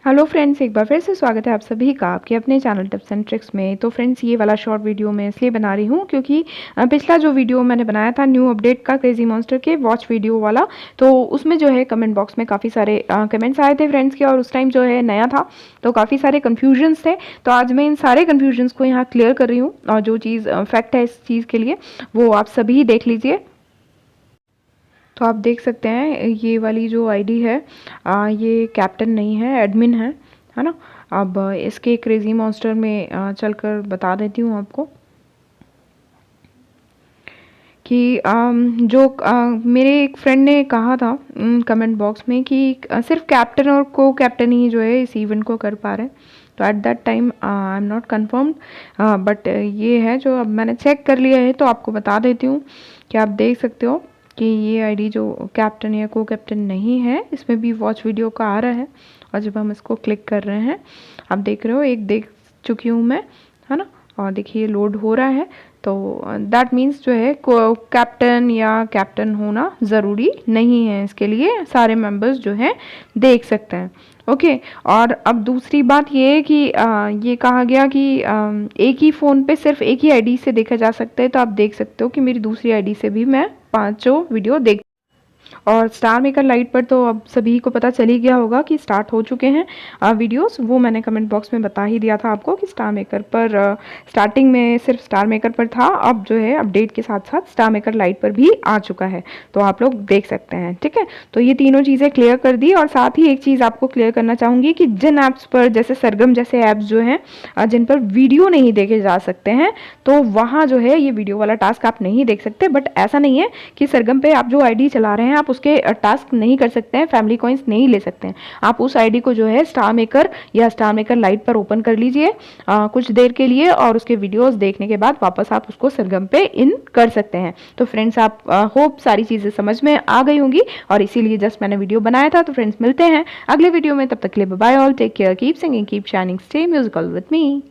Hello friends, एक बार फिर से स्वागत है आप सभी का आपके अपने चैनल टिप्स एंड ट्रिक्स में। तो फ्रेंड्स, ये वाला शॉर्ट वीडियो मैं इसलिए बना रही हूँ क्योंकि पिछला जो वीडियो मैंने बनाया था न्यू अपडेट का क्रेजी मॉन्स्टर के वॉच वीडियो वाला, तो उसमें जो है कमेंट बॉक्स में काफ़ी सारे कमेंट्स आए थे फ्रेंड्स के, और उस टाइम जो है नया था तो काफ़ी सारे कन्फ्यूजन्स थे। तो आज मैं इन सारे कन्फ्यूजन्स को यहाँ क्लियर कर रही हूँ, और जो चीज़ फैक्ट है इस चीज़ के लिए वो आप सभी देख लीजिए। तो आप देख सकते हैं ये वाली जो आईडी है ये कैप्टन नहीं है, एडमिन है ना। अब इसके क्रेजी मॉन्स्टर में चलकर बता देती हूँ आपको कि जो मेरे एक फ्रेंड ने कहा था कमेंट बॉक्स में कि सिर्फ कैप्टन और को कैप्टन ही जो है इस इवेंट को कर पा रहे हैं। तो at that time I am not confirmed, but ये है जो अब मैंने चेक कर लिया है, तो आपको बता देती हूँ कि आप देख सकते हो कि ये आईडी जो कैप्टन या को कैप्टन नहीं है, इसमें भी वॉच वीडियो का आ रहा है। और जब हम इसको क्लिक कर रहे हैं, आप देख रहे हो एक देख चुकी हूँ मैं, है ना। और देखिए लोड हो रहा है, तो दैट मीन्स जो है कैप्टन या कैप्टन होना ज़रूरी नहीं है, इसके लिए सारे मेंबर्स जो हैं देख सकते हैं। ओके। और अब दूसरी बात ये है कि ये कहा गया कि एक ही फ़ोन पे सिर्फ एक ही आईडी से देखा जा सकता है। तो आप देख सकते हो कि मेरी दूसरी आईडी से भी मैं पांचों वीडियो देख। और स्टार मेकर लाइट पर तो अब सभी को पता चल ही गया होगा कि स्टार्ट हो चुके हैं वीडियोस। वो मैंने कमेंट बॉक्स में बता ही दिया था आपको कि स्टार मेकर पर स्टार्टिंग में सिर्फ स्टार मेकर पर था, अब जो है अपडेट के साथ साथ स्टार मेकर लाइट पर भी आ चुका है, तो आप लोग देख सकते हैं। ठीक है, तो ये तीनों चीज़ें क्लियर कर दी। और साथ ही एक चीज़ आपको क्लियर करना चाहूँगी कि जिन ऐप्स पर, जैसे सरगम जैसे ऐप्स जो हैं जिन पर वीडियो नहीं देखे जा सकते हैं, तो वहाँ जो है ये वीडियो वाला टास्क आप नहीं देख सकते। बट ऐसा नहीं है कि सरगम पे आप जो आईडी चला रहे हैं आप उसके टास्क नहीं कर सकते हैं, फैमिली कॉइन्स नहीं ले सकते हैं। आप उस आईडी को जो है स्टार मेकर या स्टार मेकर लाइट पर ओपन कर लीजिए कुछ देर के लिए, और उसके वीडियोस देखने के बाद वापस आप उसको सरगम पे इन कर सकते हैं। तो फ्रेंड्स, आप होप सारी चीज़ें समझ में आ गई होंगी, और इसीलिए जस्ट मैंने वीडियो बनाया था। तो फ्रेंड्स, मिलते हैं अगले वीडियो में, तब तक के लिए bye all, take care, keep singing, keep shining, stay musical with me.